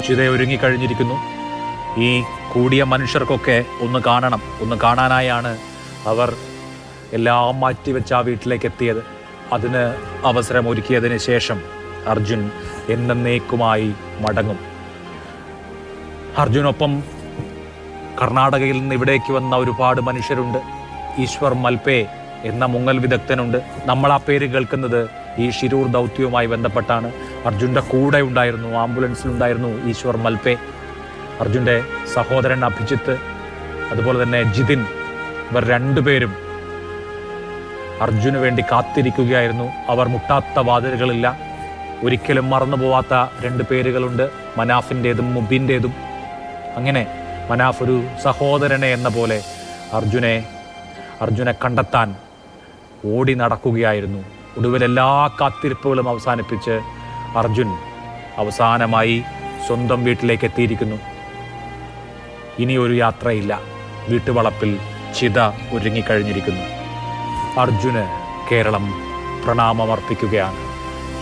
ചിത ഒരുങ്ങിക്കഴിഞ്ഞിരിക്കുന്നു. ഈ കൂടിയ മനുഷ്യർക്കൊക്കെ ഒന്ന് കാണണം. ഒന്ന് കാണാനായാണ് അവർ എല്ലാം മാറ്റിവെച്ച് ആ വീട്ടിലേക്ക് എത്തിയത്. അതിന് അവസരമൊരുക്കിയതിന് ശേഷം അർജുൻ എന്നേക്കുമായി മടങ്ങും. അർജുനൊപ്പം കർണാടകയിൽ നിന്ന് ഇവിടേക്ക് വന്ന ഒരുപാട് മനുഷ്യരുണ്ട്. ഈശ്വർ മൽപേ എന്ന മുങ്ങൽ വിദഗ്ധനുണ്ട്. നമ്മൾ ആ പേര് കേൾക്കുന്നത് ഈ ഷിരൂർ ദൗത്യവുമായി ബന്ധപ്പെട്ടാണ്. അർജുൻ്റെ കൂടെ ഉണ്ടായിരുന്നു, ആംബുലൻസിലുണ്ടായിരുന്നു ഈശ്വർ മൽപേ. അർജുൻ്റെ സഹോദരൻ അഭിജിത്ത്, അതുപോലെ തന്നെ ജിതിൻ, ഇവർ രണ്ടുപേരും അർജുന് വേണ്ടി കാത്തിരിക്കുകയായിരുന്നു. അവർ മുട്ടാത്ത വാതിലുകളില്ല. ഒരിക്കലും മറന്നു പോവാത്ത രണ്ട് പേരുകളുണ്ട്, മനാഫിൻ്റേതും മുബിൻ്റേതും. അങ്ങനെ മനാഫ് ഒരു സഹോദരനെ എന്ന പോലെ അർജുനെ കണ്ടെത്താൻ ഓടി നടക്കുകയായിരുന്നു. ഒടുവിൽ എല്ലാ കാത്തിരിപ്പുകളും അവസാനിപ്പിച്ച് അർജുൻ അവസാനമായി സ്വന്തം വീട്ടിലേക്ക് എത്തിയിരിക്കുന്നു. ഇനിയൊരു യാത്രയില്ല. വീട്ടുവളപ്പിൽ ചിത ഒരുങ്ങിക്കഴിഞ്ഞിരിക്കുന്നു. അർജുന് കേരളം പ്രണാമമർപ്പിക്കുകയാണ്.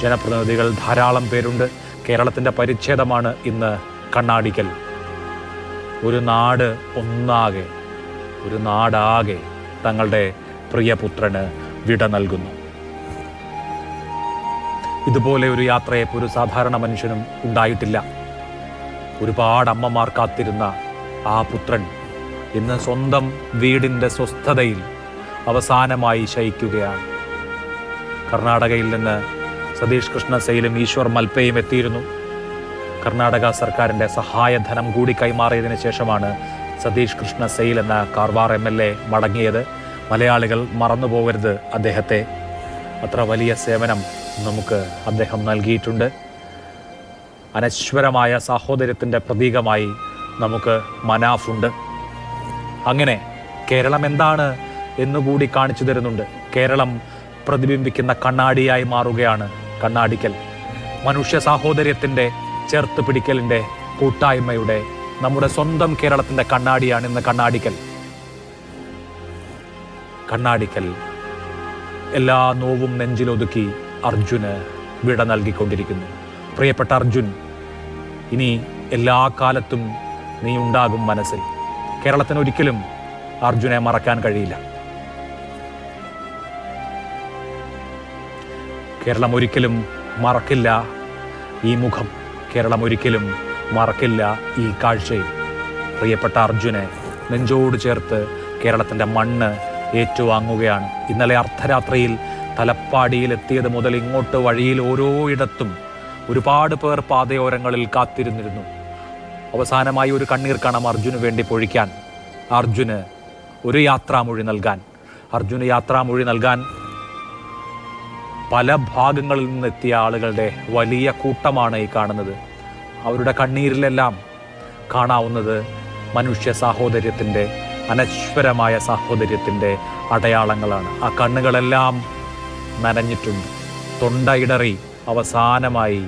ജനപ്രതിനിധികൾ ധാരാളം പേരുണ്ട്. കേരളത്തിൻ്റെ പരിച്ഛേദമാണ് ഇന്ന് കണ്ണാടിക്കൽ. ഒരു നാട് ഒന്നാകെ, ഒരു നാടാകെ തങ്ങളുടെ പ്രിയപുത്രന് വിട നൽകുന്നു. ഇതുപോലെ ഒരു യാത്രയെ ഒരു സാധാരണ മനുഷ്യനും ഉണ്ടായിട്ടില്ല. ഒരുപാട് അമ്മമാർ കാത്തിരുന്ന ആ പുത്രൻ ഇന്ന് സ്വന്തം വീടിൻ്റെ സ്വസ്ഥതയിൽ അവസാനമായി ശയിക്കുകയാണ്. കർണാടകയിൽ നിന്ന് സതീഷ് കൃഷ്ണ സെയിലും ഈശ്വർ മൽപേയും എത്തിയിരുന്നു. കർണാടക സർക്കാരിൻ്റെ സഹായധനം കൂടി കൈമാറിയതിനു ശേഷമാണ് സതീഷ് കൃഷ്ണ സെയിൽ എന്ന കാർവാർ MLA മടങ്ങിയത്. മലയാളികൾ മറന്നുപോകരുത് അദ്ദേഹത്തെ. അത്ര വലിയ സേവനം നമുക്ക് അദ്ദേഹം നൽകിയിട്ടുണ്ട്. അനശ്വരമായ സാഹോദര്യത്തിൻ്റെ പ്രതീകമായി നമുക്ക് മനാഫുണ്ട്. അങ്ങനെ കേരളം എന്താണ് എന്നുകൂടി കാണിച്ചു തരുന്നുണ്ട്. കേരളം പ്രതിബിംബിക്കുന്ന കണ്ണാടിയായി മാറുകയാണ് കണ്ണാടിക്കൽ. മനുഷ്യ സാഹോദര്യത്തിൻ്റെ, ചേർത്ത് പിടിക്കലിൻ്റെ, കൂട്ടായ്മയുടെ, നമ്മുടെ സ്വന്തം കേരളത്തിൻ്റെ കണ്ണാടിയാണ് ഇന്ന് കണ്ണാടിക്കൽ. കണ്ണാടിക്കൽ എല്ലാ നോവും നെഞ്ചിലൊതുക്കി അർജുന് വിട നൽകിക്കൊണ്ടിരിക്കുന്നു. പ്രിയപ്പെട്ട അർജുൻ, ഇനി എല്ലാ കാലത്തും നീ ഉണ്ടാകും മനസ്സിൽ. കേരളത്തിന് ഒരിക്കലും അർജുനെ മറക്കാൻ കഴിയില്ല. കേരളം ഒരിക്കലും മറക്കില്ല ഈ മുഖം. കേരളം ഒരിക്കലും മറക്കില്ല ഈ കാഴ്ചയിൽ. പ്രിയപ്പെട്ട അർജുനെ നെഞ്ചോട് ചേർത്ത് കേരളത്തിൻ്റെ മണ്ണ് ഏറ്റുവാങ്ങുകയാണ്. ഇന്നലെ അർദ്ധരാത്രിയിൽ തലപ്പാടിയിൽ എത്തിയത് മുതൽ ഇങ്ങോട്ട് വഴിയിൽ ഓരോയിടത്തും ഒരുപാട് പേർ പാതയോരങ്ങളിൽ കാത്തിരുന്നിരുന്നു. അവസാനമായി ഒരു കണ്ണീർ കണം അർജുന് വേണ്ടി പൊഴിക്കാൻ, അർജുന് ഒരു യാത്രാമൊഴി നൽകാൻ പല ഭാഗങ്ങളിൽ നിന്നെത്തിയ ആളുകളുടെ വലിയ കൂട്ടമാണ് ഈ കാണുന്നത്. അവരുടെ കണ്ണീരിലെല്ലാം കാണാവുന്നത് മനുഷ്യ സാഹോദര്യത്തിൻ്റെ, അനശ്വരമായ സാഹോദര്യത്തിൻ്റെ അടയാളങ്ങളാണ്. ആ കണ്ണുകളെല്ലാം നനഞ്ഞിട്ടുണ്ട്. തൊണ്ടയിടറി അവസാനമായി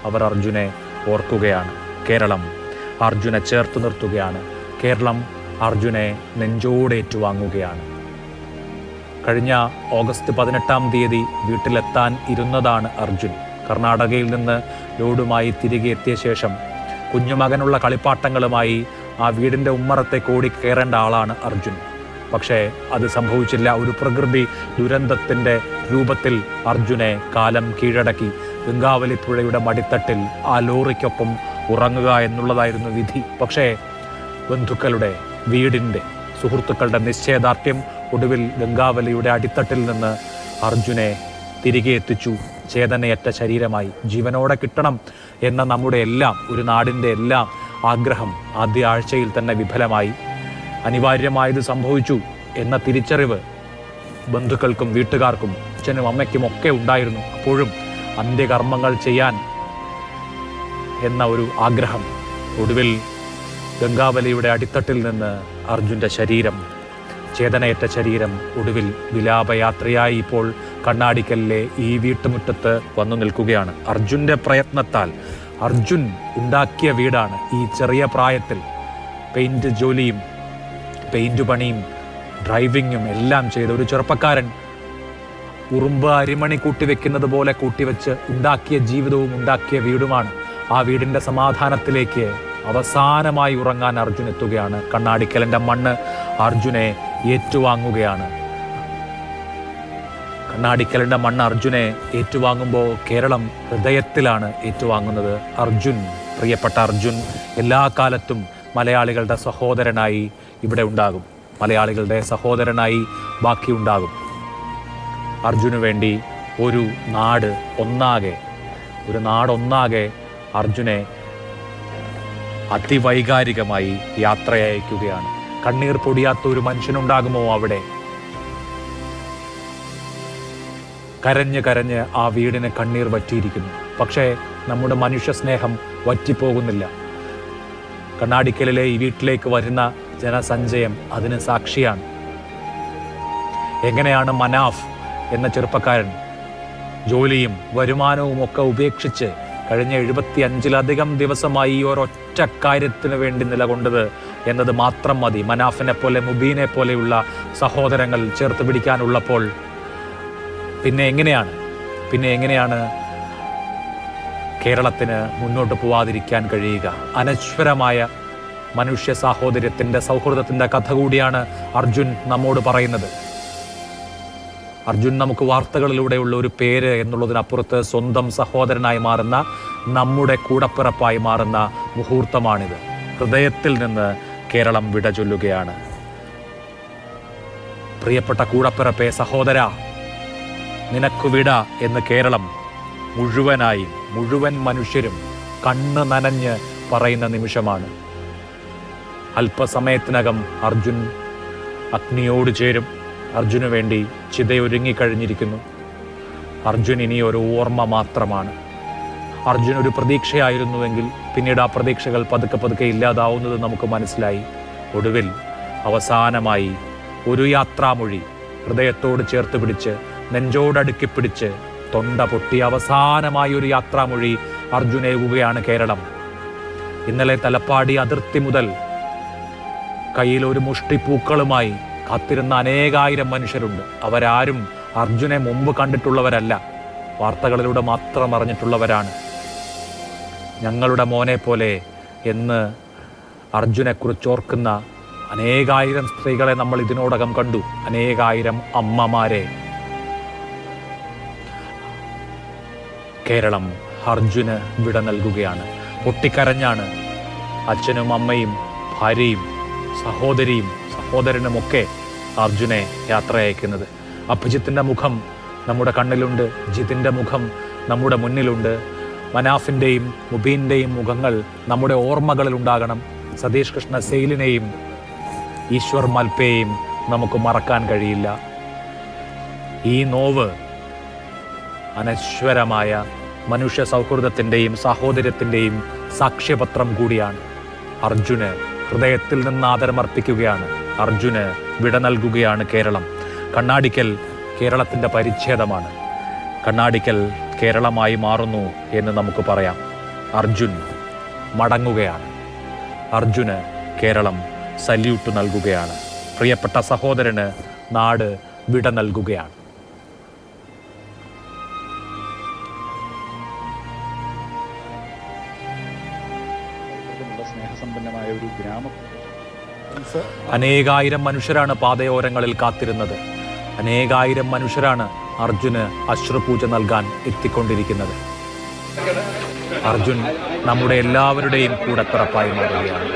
അവർ അർജുനെ ഓർക്കുകയാണ്. കേരളം അർജുനെ ചേർത്ത് നിർത്തുകയാണ്. കേരളം അർജുനെ നെഞ്ചോടേറ്റുവാങ്ങുകയാണ്. കഴിഞ്ഞ ഓഗസ്റ്റ് 18-ാം തീയതി വീട്ടിലെത്താൻ ഇരുന്നതാണ് അർജുൻ. കർണാടകയിൽ നിന്ന് ലോഡുമായി തിരികെ എത്തിയ ശേഷം കുഞ്ഞുമകനുള്ള കളിപ്പാട്ടങ്ങളുമായി ആ വീടിൻ്റെ ഉമ്മറത്തേക്ക് ഓടി കയറേണ്ട ആളാണ് അർജുൻ. പക്ഷേ അത് സംഭവിച്ചില്ല. ഒരു പ്രകൃതി ദുരന്തത്തിൻ്റെ രൂപത്തിൽ അർജുനെ കാലം കീഴടക്കി. ഗംഗാവലിപ്പുഴയുടെ മടിത്തട്ടിൽ ആ ലോറിക്കൊപ്പം ഉറങ്ങുക എന്നുള്ളതായിരുന്നു വിധി. പക്ഷേ ബന്ധുക്കളുടെ, വീടിൻ്റെ, സുഹൃത്തുക്കളുടെ നിശ്ചയദാർഢ്യം ഒടുവിൽ ഗംഗാവലിയുടെ അടിത്തട്ടിൽ നിന്ന് അർജുനെ തിരികെ എത്തിച്ചു. ചേതനയറ്റ ശരീരമായി ജീവനോടെ കിട്ടണം എന്ന നമ്മുടെ എല്ലാം, ഒരു നാടിൻ്റെ എല്ലാം ആഗ്രഹം ആദ്യ ആഴ്ചയിൽ തന്നെ വിഫലമായി. അനിവാര്യമായത് സംഭവിച്ചു എന്ന തിരിച്ചറിവ് ബന്ധുക്കൾക്കും വീട്ടുകാർക്കും അച്ഛനും അമ്മയ്ക്കും ഒക്കെ ഉണ്ടായിരുന്നു. അപ്പോഴും അന്ത്യകർമ്മങ്ങൾ ചെയ്യാൻ എന്ന ഒരു ആഗ്രഹം. ഒടുവിൽ ഗംഗാവലിയുടെ അടിത്തട്ടിൽ നിന്ന് അർജുൻ്റെ ശരീരം, ചേതനയറ്റ ശരീരം ഒടുവിൽ വിലാപയാത്രയായി ഇപ്പോൾ കണ്ണാടിക്കലിലെ ഈ വീട്ടുമുറ്റത്ത് വന്നു നിൽക്കുകയാണ്. അർജുൻ്റെ പ്രയത്നത്താൽ അർജുൻ ഉണ്ടാക്കിയ വീടാണ്. ഈ ചെറിയ പ്രായത്തിൽ പെയിൻറ് ജോലിയും പെയിൻറ് പണിയും ഡ്രൈവിങ്ങും എല്ലാം ചെയ്ത ഒരു ചെറുപ്പക്കാരൻ ഉറുമ്പ് അരിമണി കൂട്ടിവെക്കുന്നത് പോലെ കൂട്ടിവെച്ച് ഉണ്ടാക്കിയ ജീവിതവും ഉണ്ടാക്കിയ വീടുമാണ്. ആ വീടിൻ്റെ സമാധാനത്തിലേക്ക് അവസാനമായി ഉറങ്ങാൻ അർജുൻ എത്തുകയാണ്. കണ്ണാടിക്കലിൻ്റെ മണ്ണ് അർജുനെ ഏറ്റുവാങ്ങുകയാണ്. കണ്ണാടിക്കലിൻ്റെ മണ്ണ് അർജുനെ ഏറ്റുവാങ്ങുമ്പോൾ കേരളം ഹൃദയത്തിലാണ് ഏറ്റുവാങ്ങുന്നത്. അർജുൻ, പ്രിയപ്പെട്ട അർജുൻ എല്ലാ കാലത്തും മലയാളികളുടെ സഹോദരനായി ഇവിടെ ഉണ്ടാകും. മലയാളികളുടെ സഹോദരനായി ബാക്കിയുണ്ടാകും. അർജുനു വേണ്ടി ഒരു നാടൊന്നാകെ അർജുനെ അതിവൈകാരികമായി യാത്രയയക്കുകയാണ്. കണ്ണീർ പൊടിയാത്ത ഒരു മനുഷ്യനുണ്ടാകുമോ അവിടെ? കരഞ്ഞ് ആ വീടിന് കണ്ണീർ വറ്റിയിരിക്കുന്നു. പക്ഷേ നമ്മുടെ മനുഷ്യ സ്നേഹം വറ്റിപ്പോകുന്നില്ല. കണ്ണാടിക്കലിലെ ഈ വീട്ടിലേക്ക് വരുന്ന ജനസഞ്ചയം അതിന് സാക്ഷിയാണ്. എങ്ങനെയാണ് മനാഫ് എന്ന ചെറുപ്പക്കാരൻ ജോലിയും വരുമാനവും ഒക്കെ ഉപേക്ഷിച്ച് കഴിഞ്ഞ 75-ലധികം ദിവസമായി ഈ ഒരൊറ്റ കാര്യത്തിന് വേണ്ടി നിലകൊണ്ടത് എന്നത് മാത്രം മതി. മനാഫിനെ പോലെ, മുബീനെ പോലെയുള്ള സഹോദരങ്ങൾ ചേർത്ത് പിടിക്കാനുള്ളപ്പോൾ പിന്നെ എങ്ങനെയാണ് കേരളത്തിന് മുന്നോട്ട് പോവാതിരിക്കാൻ കഴിയുക? അനശ്വരമായ മനുഷ്യ സാഹോദര്യത്തിൻ്റെ, സൗഹൃദത്തിൻ്റെ കഥ കൂടിയാണ് അർജുൻ നമ്മോട് പറയുന്നത്. അർജുൻ നമുക്ക് വാർത്തകളിലൂടെയുള്ള ഒരു പേര് എന്നുള്ളതിനപ്പുറത്ത് സ്വന്തം സഹോദരനായി മാറുന്ന, നമ്മുടെ കൂടപ്പിറപ്പായി മാറുന്ന മുഹൂർത്തമാണിത്. ഹൃദയത്തിൽ നിന്ന് കേരളം വിട ചൊല്ലുകയാണ്. പ്രിയപ്പെട്ട കൂടപ്പിറപ്പേ, സഹോദര, നിനക്കു വിട എന്ന് കേരളം മുഴുവൻ മനുഷ്യരും കണ്ണ് നനഞ്ഞ് പറയുന്ന നിമിഷമാണ്. അല്പസമയത്തിനകം അർജുൻ അഗ്നിയോട് ചേരും. അർജുനു വേണ്ടി ചിതയൊരുങ്ങിക്കഴിഞ്ഞിരിക്കുന്നു. അർജുൻ ഇനി ഒരു ഓർമ്മ മാത്രമാണ്. അർജുൻ ഒരു പ്രതീക്ഷയായിരുന്നുവെങ്കിൽ പിന്നീട് ആ പ്രതീക്ഷകൾ പതുക്കെ ഇല്ലാതാവുന്നത് നമുക്ക് മനസ്സിലായി. ഒടുവിൽ അവസാനമായി ഒരു യാത്രാമൊഴി ഹൃദയത്തോട് ചേർത്ത് പിടിച്ച്, നെഞ്ചോടടുക്കി പിടിച്ച്, തൊണ്ട പൊട്ടി അവസാനമായി ഒരു യാത്രാമൊഴി അർജുനേകുകയാണ് കേരളം. ഇന്നലെ തലപ്പാടി അതിർത്തി മുതൽ കയ്യിൽ ഒരു മുഷ്ടി പൂക്കളുമായി കാത്തിരുന്ന അനേകായിരം മനുഷ്യരുണ്ട്. അവരാരും അർജുനെ മുമ്പ് കണ്ടിട്ടുള്ളവരല്ല, വാർത്തകളിലൂടെ മാത്രം അറിഞ്ഞിട്ടുള്ളവരാണ്. ഞങ്ങളുടെ മോനെ പോലെ എന്ന് അർജുനെക്കുറിച്ച് ഓർക്കുന്ന അനേകായിരം സ്ത്രീകളെ നമ്മൾ ഇതിനോടകം കണ്ടു, അനേകായിരം അമ്മമാരെ. കേരളം അർജുന് വിട നൽകുകയാണ്. പൊട്ടിക്കരഞ്ഞാണ് അച്ഛനും അമ്മയും ഭാര്യയും സഹോദരനുമൊക്കെ അർജുനെ യാത്ര അയക്കുന്നത്. അഭിജിത്തിൻ്റെ മുഖം നമ്മുടെ കണ്ണിലുണ്ട്, ജിതിൻ്റെ മുഖം നമ്മുടെ മുന്നിലുണ്ട്, മനാഫിൻ്റെയും മുബീൻ്റെയും മുഖങ്ങൾ നമ്മുടെ ഓർമ്മകളിൽ ഉണ്ടാകണം. സതീഷ് കൃഷ്ണ സെയിലിനെയും ഈശ്വർ മൽപേയും നമുക്ക് മറക്കാൻ കഴിയില്ല. ഈ നോവ് അനശ്വരമായ മനുഷ്യ സൗഹൃദത്തിൻ്റെയും സാഹോദര്യത്തിൻ്റെയും സാക്ഷ്യപത്രം കൂടിയാണ്. അർജുന് ഹൃദയത്തിൽ നിന്ന് ആദരമർപ്പിക്കുകയാണ്. അർജുന് വിട നൽകുകയാണ് കേരളം. കണ്ണാടിക്കൽ കേരളത്തിൻ്റെ പരിച്ഛേദമാണ്. കണ്ണാടിക്കൽ കേരളമായി മാറുന്നു എന്ന് നമുക്ക് പറയാം. അർജുൻ മടങ്ങുകയാണ്. അർജുന് കേരളം സല്യൂട്ട് നൽകുകയാണ്. പ്രിയപ്പെട്ട സഹോദരന് നാട് വിട നൽകുകയാണ്. സ്നേഹസമ്പന്നമായ ഒരു ഗ്രാമം. അനേകായിരം മനുഷ്യരാണ് പാതയോരങ്ങളിൽ കാത്തിരുന്നത്. അനേകായിരം മനുഷ്യരാണ് അർജുന് അശ്രുപൂജ നൽകാൻ എത്തിക്കൊണ്ടിരിക്കുന്നത്. അർജുൻ നമ്മുടെ എല്ലാവരുടെയും കൂടപ്പിറപ്പായി മാറുകയാണ്.